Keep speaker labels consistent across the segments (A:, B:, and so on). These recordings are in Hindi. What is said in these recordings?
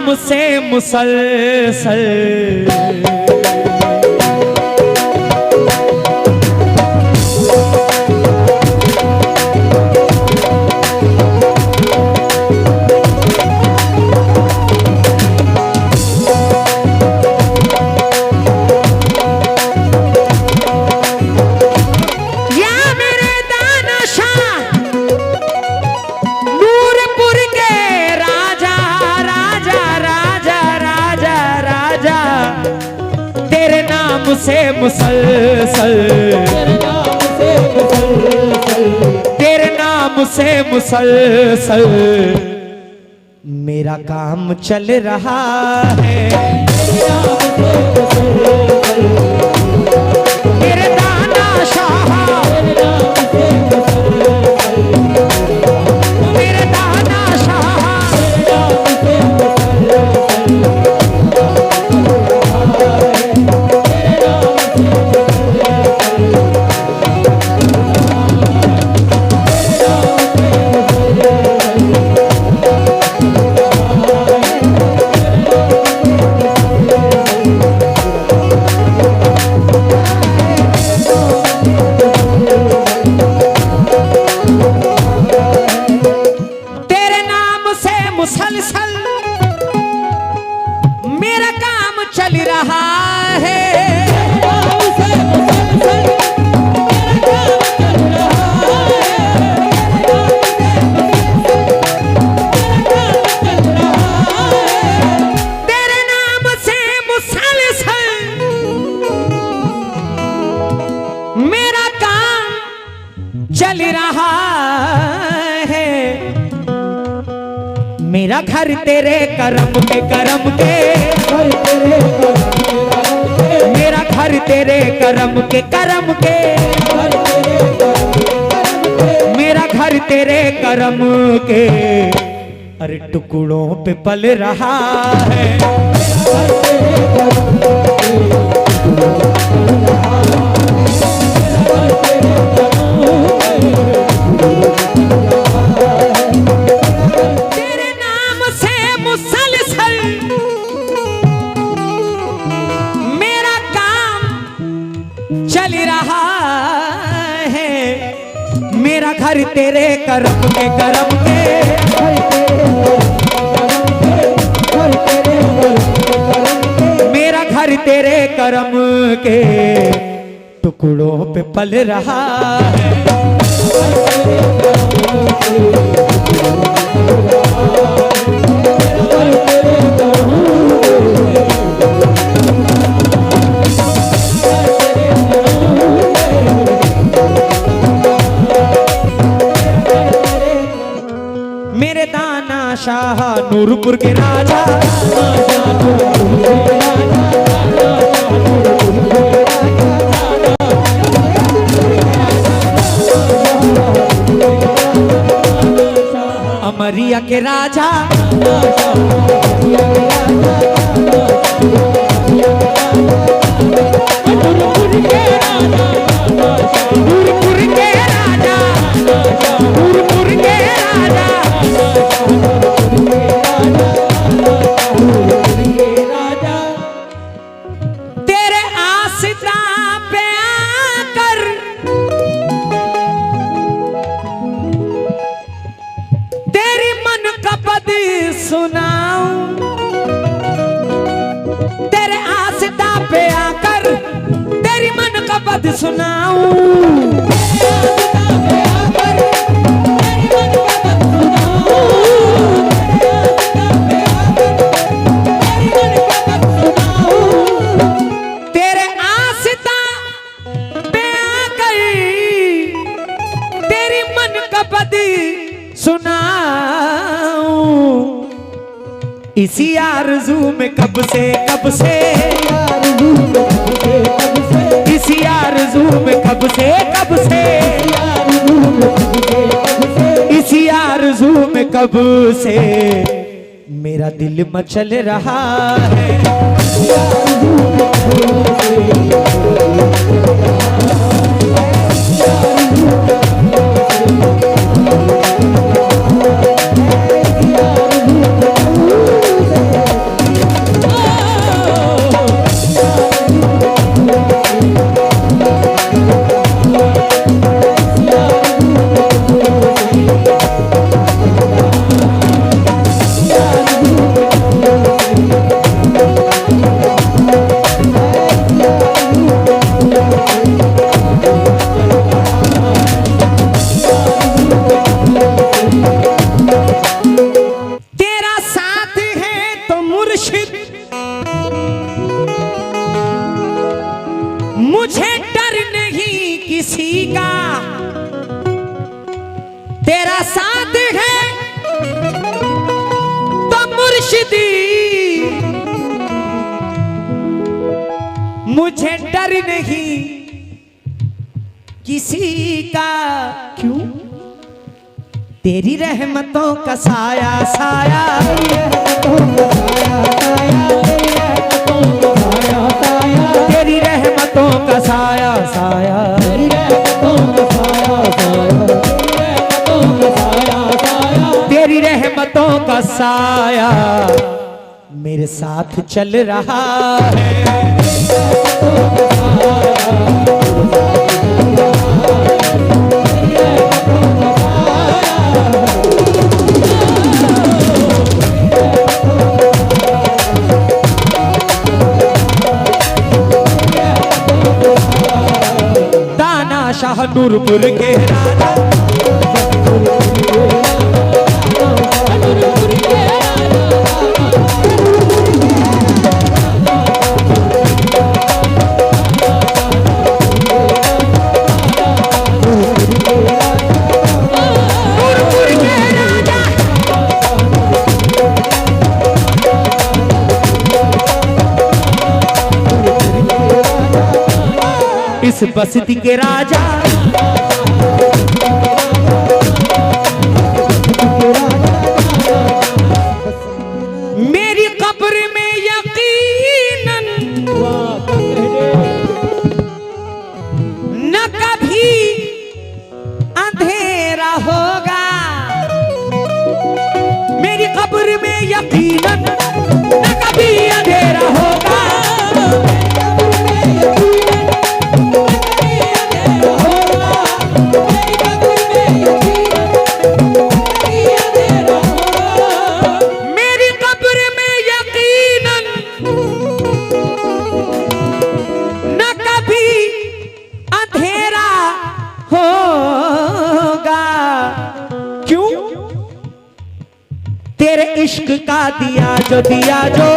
A: नाम से मुसलसल से मुसलसल तेरे नाम से मुसलसल मेरा काम चल रहा है। मेरे दाना शाह मेरे दाना शाह मेरा घर तेरे करम के मेरा घर तेरे करम के मेरा घर तेरे करम के अरे टुकड़ों पे पल रहा है। मेरा घर तेरे करम के मेरा घर तेरे करम के टुकड़ों पे पल रहा है। मेरे दाना शाह नूरपुर के राजा अमरिया के राजा नूरपुर के राजा नूरपुर के राजा नूरपुर के राजा तेरे आसिता पे आकर तेरी मन का पद सुनाऊं तेरे आसिता पे आकर तेरी मन का पद सुनाऊं इसी आरज़ू में कब से इसी आरज़ू में कब से इसी आरज़ू में कब से मेरा दिल मचल रहा है। मुर्शिदी मुझे डर नहीं किसी का, क्यों? तेरी रहमतों का साया साया, तेरी रहमतों का साया साया, तेरी रहमतों का साया मेरे साथ चल रहा है। दाना शाह नूरपुर के राजा, इस बस्ती के राजा, मेरी कब्र में यकीनन न कभी अंधेरा होगा, मेरी कब्र में यकीनन न कभी अंधेरा होगा। तेरे इश्क का दिया जो दिया जो,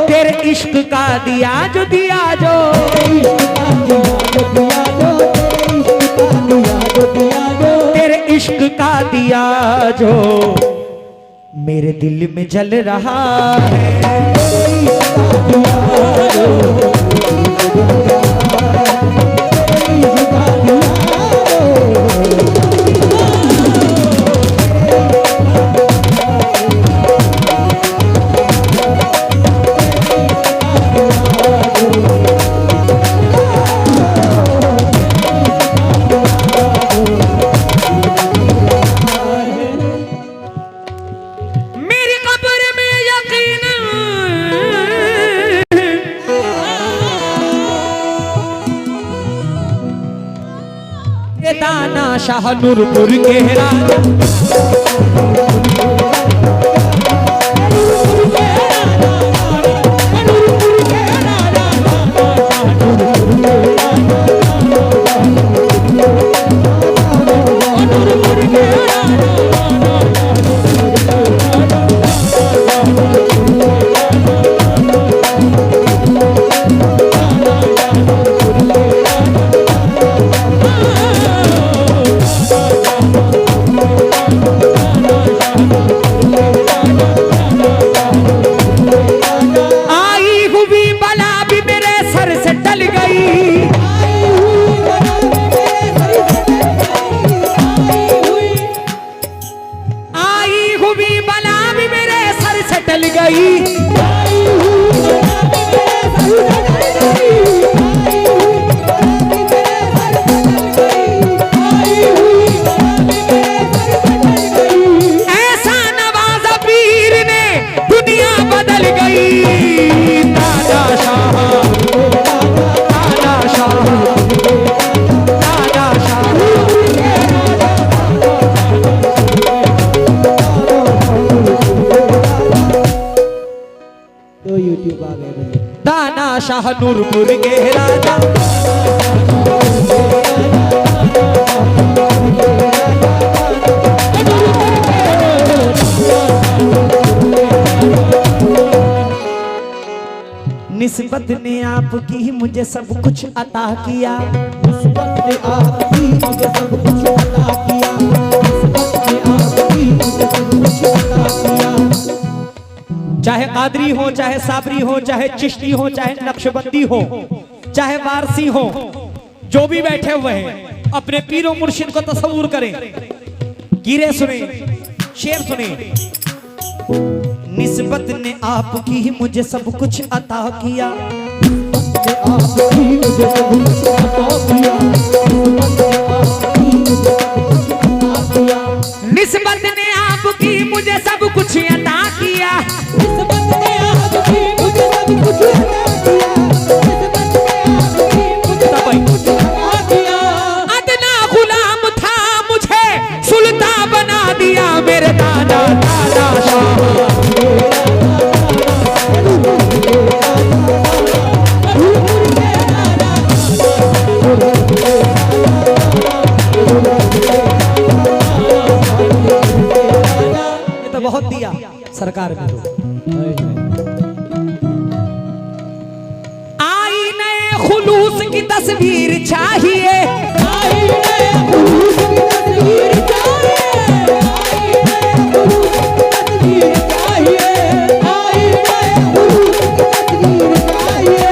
A: तेरे इश्क का दिया जो दिया जो, तेरे इश्क का दिया जो मेरे दिल में जल रहा है। दाना शाह नूरपुर के राजा, दाना शाह नूरपुर के राजा, निस्बत ने आपकी मुझे सब कुछ अता किया, निस्बत ने आपकी मुझे सब कुछ अता किया। कादरी हो, चाहे साबरी हो, चाहे चिश्ती हो, चाहे नक्शबंदी हो, चाहे वारसी हो, जो भी बैठे हुए हैं अपने पीरो मुर्शिद को तस्वूर करें। गिरे सुने, शेर सुने। निस्बत ने आपकी मुझे सब कुछ अता किया, आपकी मुझे सब कुछ अता किया, निस्बत ने आपकी मुझे सब कुछ अता किया, निस्बत ने आपकी मुझे सब कुछ अता किया, अदना गुलाम था मुझे सुल्तान बना दिया मेरे दादा दादा शाह। बहुत दिया सरकार में। आईने खुलूस की तस्वीर चाहिए, आईने खुलूस की तस्वीर चाहिए, आईने खुलूस की तस्वीर चाहिए।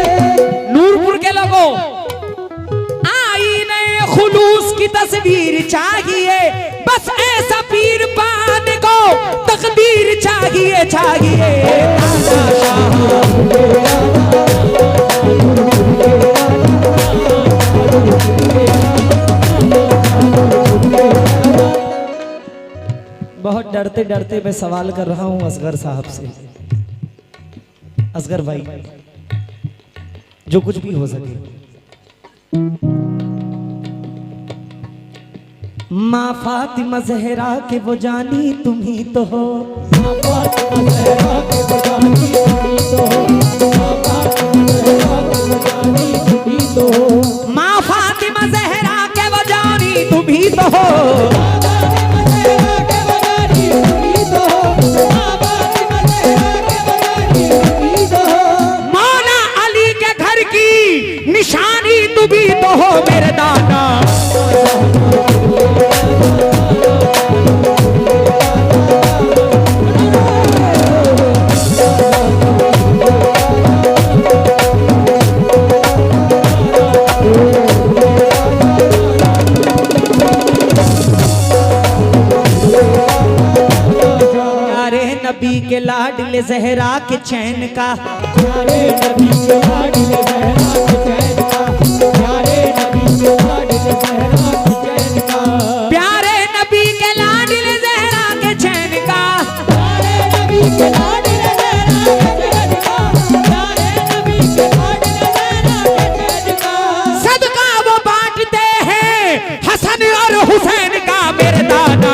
A: नूरपुर के लोगों, आईने खुलूस की तस्वीर चाहिए, बस ऐसा पीर पाने को तकदीर चाहिए चाहिए। बहुत डरते डरते मैं सवाल कर रहा हूं असगर साहब से। असगर भाई, जो कुछ भी हो सके, माँ फातिमा ज़हरा के वो जानी तुम ही तो हो, माँ फातिमा ज़हरा के वो जानी तुम ही तो हो, माँ फातिमा ज़हरा के वो जानी तुम ही तो हो, माँ फातिमा ज़हरा के वो जानी तुम ही तो हो, मौला अली के घर की निशानी तुम ही तो हो मेरे दादा। नबी के लाडले ज़हरा के चैन का, प्यारे नबी के लाडले ज़हरा के चैन का, प्यारे नबी के लाडले ज़हरा के चैन का, प्यारे नबी के लाडले ज़हरा के चैन का, प्यारे नबी के लाडले ज़हरा के चैन का, प्यारे नबी के लाडले ज़हरा के चैन का, सदका वो बांटते हैं हसन और हुसैन का मेरे दादा।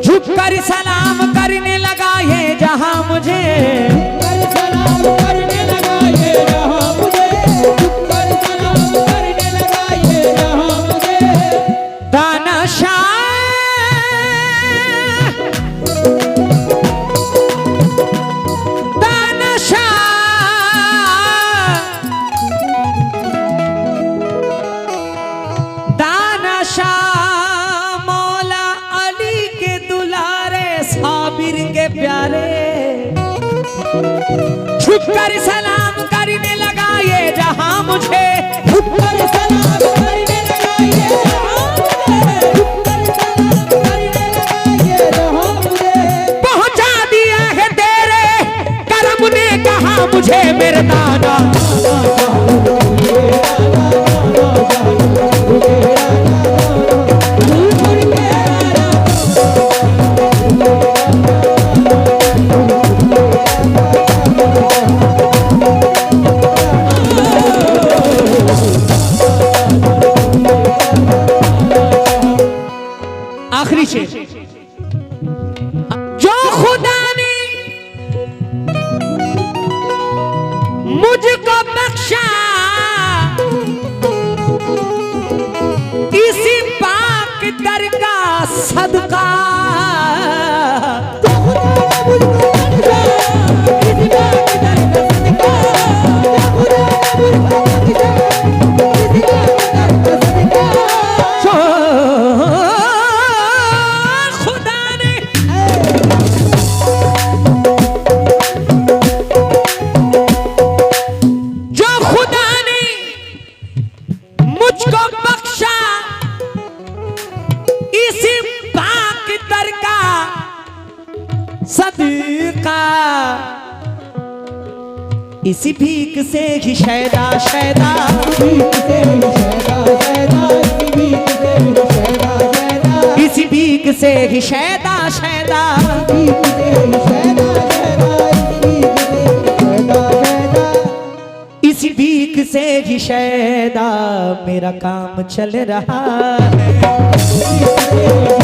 A: झुककर सलाम करने लगा ये जहां मुझे, झुककर सलाम करने लगा ये जहां मुझे, झुककर सलाम करने लगा ये जहां मुझे, पहुंचा दिया है तेरे करम ने कहा मुझे मेरे दादा। आखिरी शेर, जो खुदा ने मुझको बख्शा सदका खुदा ने जो खुदा ने मुझको बख्शा इसी पाक दर का सदका, इसी भीख से ही शैदा शैदा, इसी भीख से ही शैदा शैदा, इसी भीख से ही शैदा मेरा काम चल रहा है।